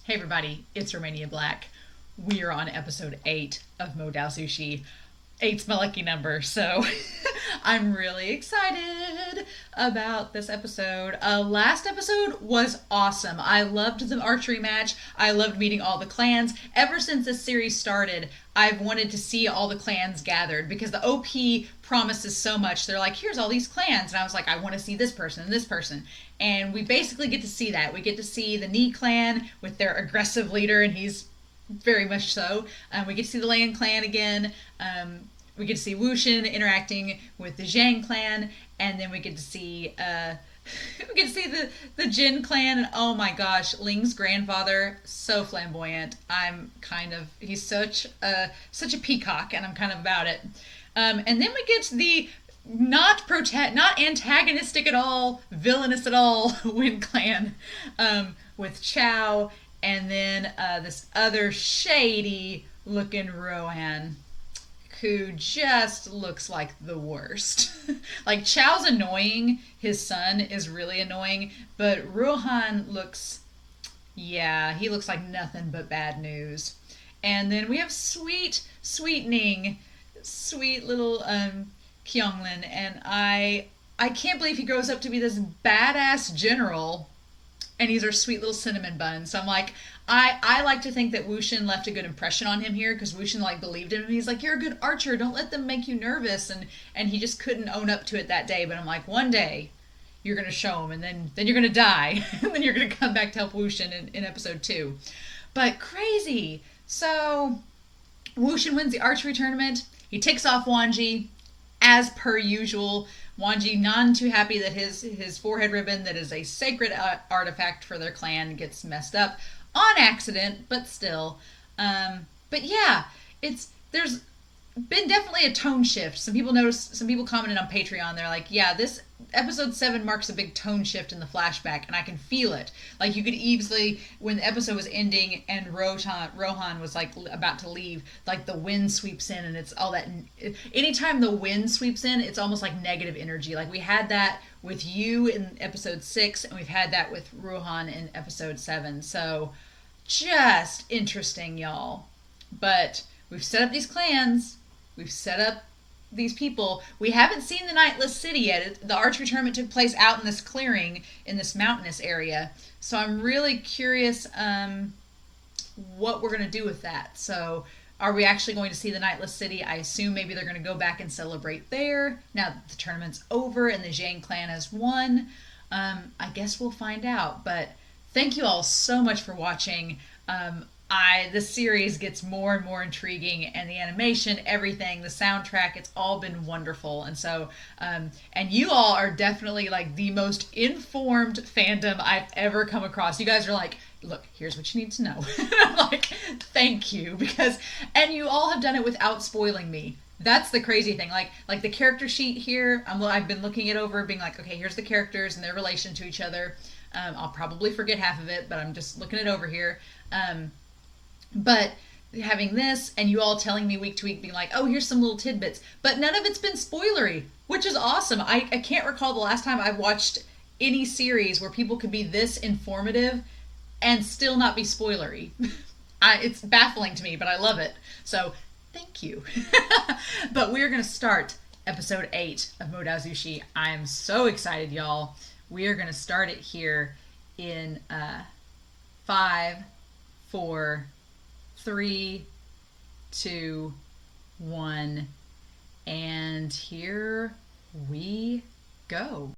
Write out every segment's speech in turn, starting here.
Hey everybody, it's Romania Black. We are on episode 8 of Modao Sushi. Eight's my lucky number, so I'm really excited about this episode. Last episode was awesome. I loved the archery match. I loved meeting all the clans. Ever since this series started, I've wanted to see all the clans gathered because the OP promises so much. They're like, here's all these clans. And I was like, I want to see this person and this person. And we basically get to see that. We get to see the Ni clan with their aggressive leader, and he's very much so. We get to see the Lan clan again. We get to see WuXian interacting with the Zhang clan, and then we get to see the Jin clan. And oh my gosh, Ling's grandfather, so flamboyant. He's such a peacock, and I'm kind of about it. And then we get to the not antagonistic at all, villainous at all Wen clan with Chao, and then this other shady looking Rohan who just looks like the worst. Like, Chao's annoying, his son is really annoying, but Rohan he looks like nothing but bad news. And then we have sweetening, sweet little Kyunglin, and I can't believe he grows up to be this badass general, and he's our sweet little cinnamon bun. So I'm like, I like to think that WuXian left a good impression on him here, because WuXian believed in him. He's like, you're a good archer, don't let them make you nervous, and he just couldn't own up to it that day. But I'm like, one day you're gonna show him, and then you're gonna die, and then you're gonna come back to help WuXian in episode 2. But crazy. So WuXian wins the archery tournament. He takes off Wangji, as per usual. Wangji none too happy that his forehead ribbon, that is a sacred artifact for their clan, gets messed up on accident, but still. But yeah, there's been definitely a tone shift. Some people commented on Patreon, they're like, yeah, this episode 7 marks a big tone shift in the flashback, and I can feel it. Like, you could easily, when the episode was ending and Rohan was about to leave, the wind sweeps in, and it's all that. Anytime the wind sweeps in, it's almost like negative energy. Like, we had that with you in episode 6, and we've had that with Rohan in episode 7. So just interesting, y'all. But we've set up these clans. We've set up these people. We haven't seen the Nightless City yet. The archery tournament took place out in this clearing, in this mountainous area. So I'm really curious what we're going to do with that. So are we actually going to see the Nightless City? I assume maybe they're going to go back and celebrate there. Now that the tournament's over and the Zhang clan has won. I guess we'll find out. But thank you all so much for watching. This series gets more and more intriguing, and the animation, everything, the soundtrack, it's all been wonderful. And so, and you all are definitely the most informed fandom I've ever come across. You guys are like, look, here's what you need to know. I'm like, thank you, and you all have done it without spoiling me. That's the crazy thing. Like the character sheet here, I've been looking it over, being like, okay, here's the characters and their relation to each other. I'll probably forget half of it, but I'm just looking it over here. But having this, and you all telling me week to week, being like, oh, here's some little tidbits. But none of it's been spoilery, which is awesome. I can't recall the last time I've watched any series where people could be this informative and still not be spoilery. It's baffling to me, but I love it. So thank you. But we're going to start episode 8 of Modao Sushi. I'm so excited, y'all. We are going to start it here in 5, 4, 3, 2, 1, and here we go.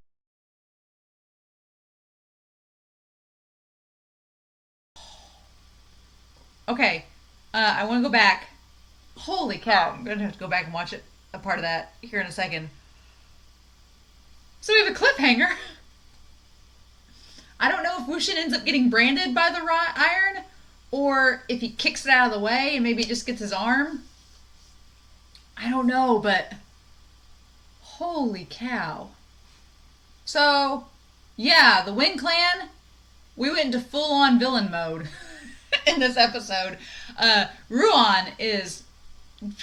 Okay, I want to go back. Holy cow, I'm going to have to go back and watch a part of that here in a second. So we have a cliffhanger. I don't know if WuXian ends up getting branded by the iron, or if he kicks it out of the way and maybe it just gets his arm. I don't know, but holy cow. So, yeah, the Wen clan, we went into full-on villain mode in this episode. Ruan is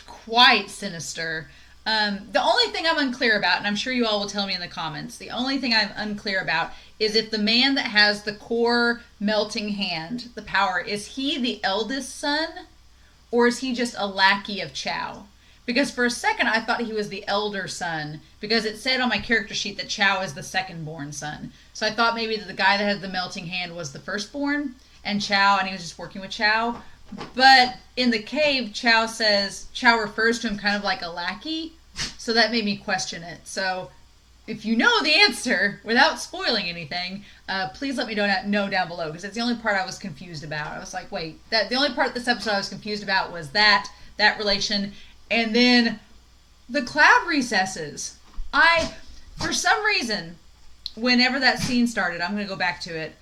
quite sinister. The only thing I'm unclear about, and I'm sure you all will tell me in the comments, the only thing I'm unclear about is if the man that has the core melting hand, the power, is he the eldest son or is he just a lackey of Chao? Because for a second I thought he was the elder son because it said on my character sheet that Chao is the second born son. So I thought maybe that the guy that had the melting hand was the firstborn and Chao, and he was just working with Chao. But in the cave, Chao refers to him kind of like a lackey. So that made me question it. So if you know the answer, without spoiling anything, please let me know down below, because it's the only part I was confused about. I was like, wait, the only part of this episode I was confused about was that relation. And then the cloud recesses. For some reason, whenever that scene started, I'm going to go back to it,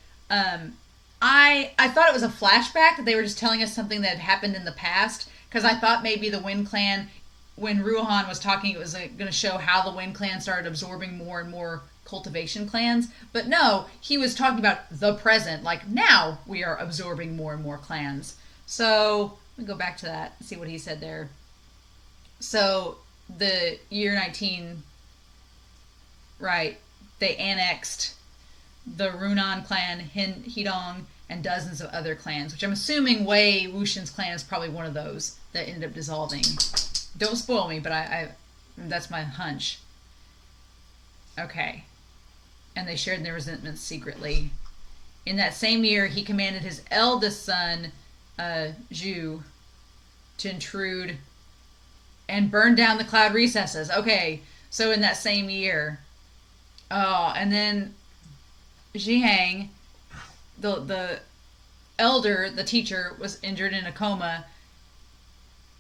I thought it was a flashback, that they were just telling us something that had happened in the past, because I thought maybe the Wen clan, when Ruhan was talking, it was going to show how the Wen clan started absorbing more and more cultivation clans. But no, he was talking about the present, like now we are absorbing more and more clans. So let me go back to that and see what he said there. So the year 19, right, they annexed the Runan clan, Hidong, and dozens of other clans, which I'm assuming WuXian's clan is probably one of those that ended up dissolving. Don't spoil me, but I that's my hunch. Okay. And they shared their resentments secretly. In that same year, he commanded his eldest son, Zhu, to intrude and burn down the cloud recesses. Okay, so in that same year. Oh, and then Zhihang, the elder, the teacher, was injured in a coma,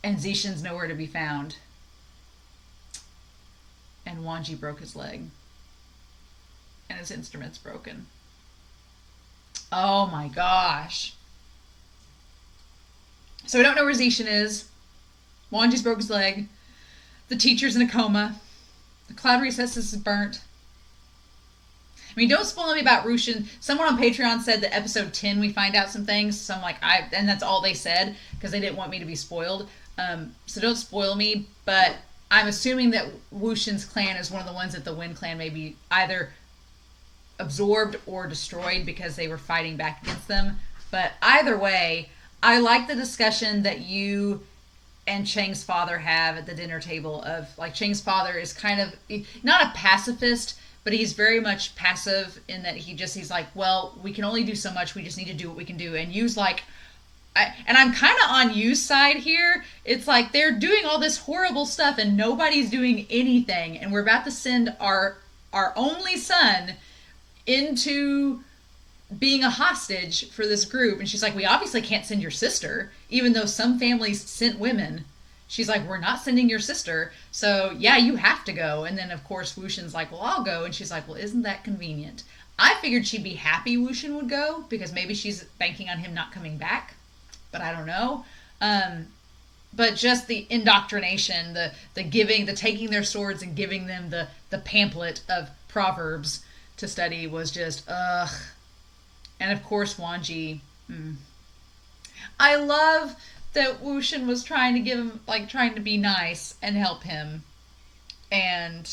and Zishan's nowhere to be found. And Wangji broke his leg. And his instrument's broken. Oh my gosh. So we don't know where Zishan is. Wangji's broke his leg. The teacher's in a coma. The cloud recesses is burnt. I mean, don't spoil me about Russian. Someone on Patreon said that episode 10 we find out some things. So I'm like, and that's all they said because they didn't want me to be spoiled. So don't spoil me. But I'm assuming that WuXian's clan is one of the ones that the Wen clan maybe either absorbed or destroyed because they were fighting back against them. But either way, I like the discussion that you and Cheng's father have at the dinner table of, like, Cheng's father is kind of not a pacifist, but he's very much passive in that he's like, well, we can only do so much. We just need to do what we can do. And Yu's like, and I'm kind of on Yu's side here. It's like they're doing all this horrible stuff and nobody's doing anything. And we're about to send our only son into being a hostage for this group. And she's like, we obviously can't send your sister, even though some families sent women. She's like, we're not sending your sister, so yeah, you have to go. And then of course WuXian's like, well, I'll go. And she's like, well, isn't that convenient? I figured she'd be happy WuXian would go because maybe she's banking on him not coming back, but I don't know. But just the indoctrination, the giving, the taking their swords and giving them the pamphlet of proverbs to study was just ugh. And of course Wangji. I love that WuXian was trying to give him, like, trying to be nice and help him. And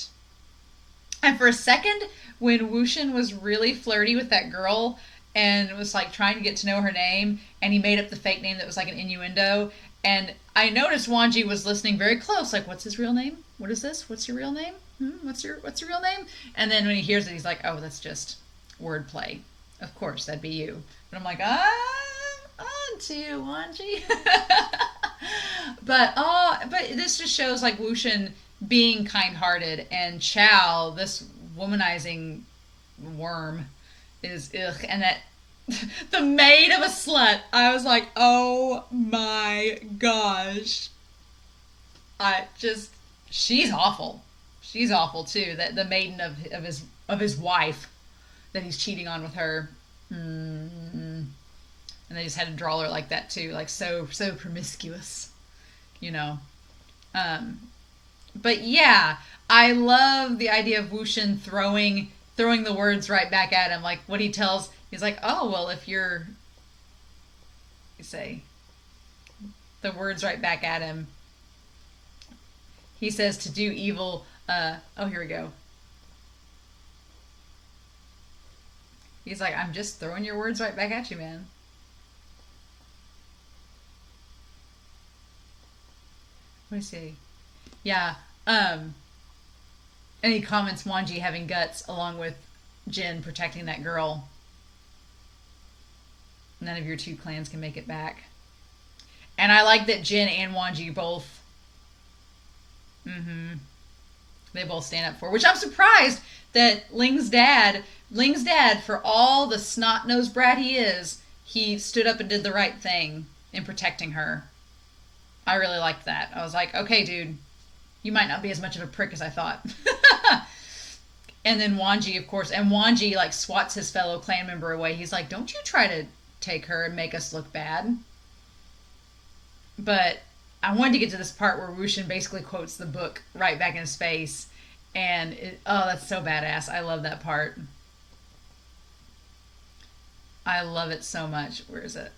for a second, when WuXian was really flirty with that girl and was, like, trying to get to know her name, and he made up the fake name that was, like, an innuendo, and I noticed Wangji was listening very close, like, what's his real name? What is this? What's your real name? What's your real name? And then when he hears it, he's like, oh, that's just wordplay. Of course, that'd be you. But I'm like, on to you, Wangji. But this just shows, like, WuXian being kind-hearted, and Chao, this womanizing worm, is ugh. And that the maid of a slut, I was like, oh my gosh. She's awful. She's awful too. That the maiden of his wife that he's cheating on with her. And they just had to draw her like that too, like so promiscuous, you know. But yeah, I love the idea of WuXian throwing the words right back at him. Like what he tells, he's like, oh well, if you say the words right back at him. He says to do evil. Oh, here we go. He's like, I'm just throwing your words right back at you, man. What do you say? Yeah. And he comments Wangji having guts along with Jin protecting that girl. None of your two clans can make it back. And I like that Jin and Wangji both... They both stand up for, which I'm surprised that Ling's dad, for all the snot-nosed brat he is, he stood up and did the right thing in protecting her. I really liked that. I was like, okay, dude, you might not be as much of a prick as I thought. And then Wangji, of course, and Wangji like swats his fellow clan member away. He's like, don't you try to take her and make us look bad. But I wanted to get to this part where WuXian basically quotes the book right back in his face. And, that's so badass. I love that part. I love it so much. Where is it?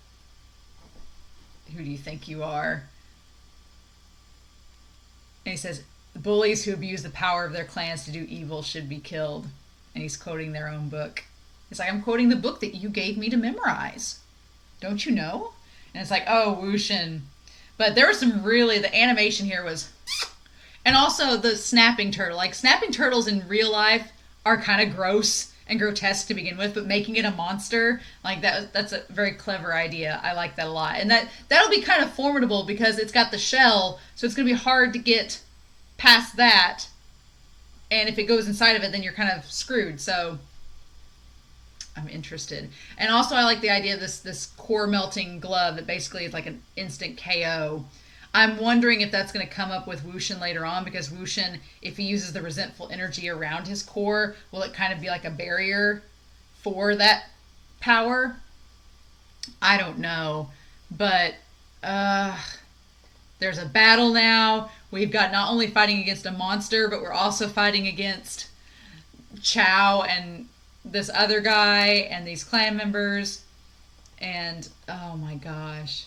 Who do you think you are? And he says, bullies who abuse the power of their clans to do evil should be killed. And he's quoting their own book. It's like, I'm quoting the book that you gave me to memorize. Don't you know? And it's like, oh, WuXian. But there was some really, the animation here was, and also the snapping turtle. Like, snapping turtles in real life are kind of gross and grotesque to begin with, but making it a monster, like that's a very clever idea. I like that a lot. And that'll be kind of formidable because it's got the shell, so it's going to be hard to get past that. And if it goes inside of it, then you're kind of screwed. So I'm interested. And also I like the idea of this core melting glove that basically is like an instant KO. I'm wondering if that's going to come up with WuXian later on, because WuXian, if he uses the resentful energy around his core, will it kind of be like a barrier for that power? I don't know. But there's a battle now. We've got not only fighting against a monster, but we're also fighting against Chao and this other guy and these clan members. And oh my gosh.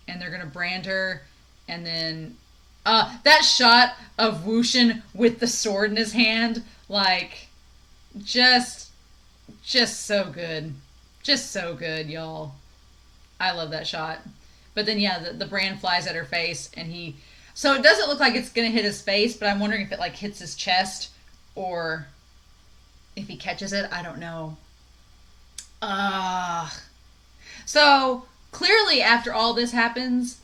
And they're going to brand her. And then that shot of WuXian with the sword in his hand, like, just so good. Just so good, y'all. I love that shot. But then, yeah, the brand flies at her face, and so it doesn't look like it's going to hit his face, but I'm wondering if it, like, hits his chest, or if he catches it. I don't know. So clearly, after all this happens,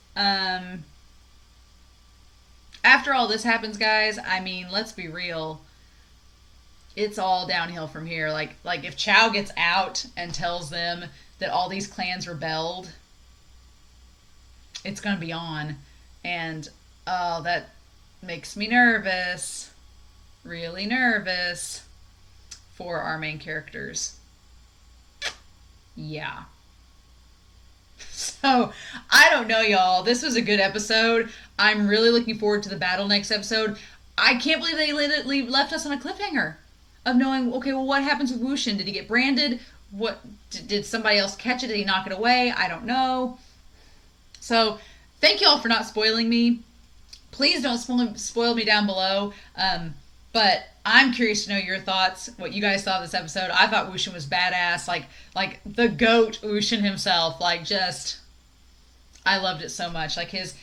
guys, I mean, let's be real. It's all downhill from here. Like if Chao gets out and tells them that all these clans rebelled, it's going to be on. And, that makes me nervous. Really nervous for our main characters. Yeah. So, I don't know, y'all. This was a good episode. I'm really looking forward to the battle next episode. I can't believe they left us on a cliffhanger of knowing, okay, well, what happens with WuXian? Did he get branded? What did somebody else catch it? Did he knock it away? I don't know. So, thank you all for not spoiling me. Please don't spoil me down below. But I'm curious to know your thoughts, what you guys thought of this episode. I thought WuXian was badass, like the GOAT WuXian himself. Like, just, I loved it so much. Like his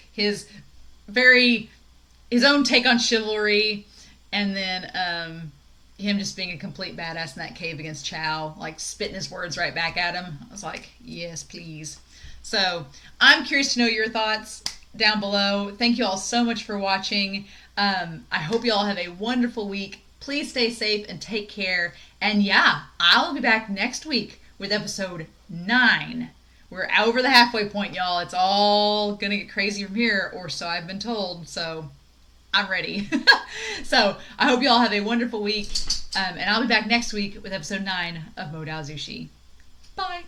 own take on chivalry, and then him just being a complete badass in that cave against Chao, like spitting his words right back at him. I was like, yes, please. So I'm curious to know your thoughts down below. Thank you all so much for watching. I hope you all have a wonderful week. Please stay safe and take care. And yeah, I'll be back next week with episode 9. We're over the halfway point, y'all. It's all gonna get crazy from here, or so I've been told. So I'm ready. So I hope you all have a wonderful week. And I'll be back next week with episode 9 of Modao Zushi. Bye.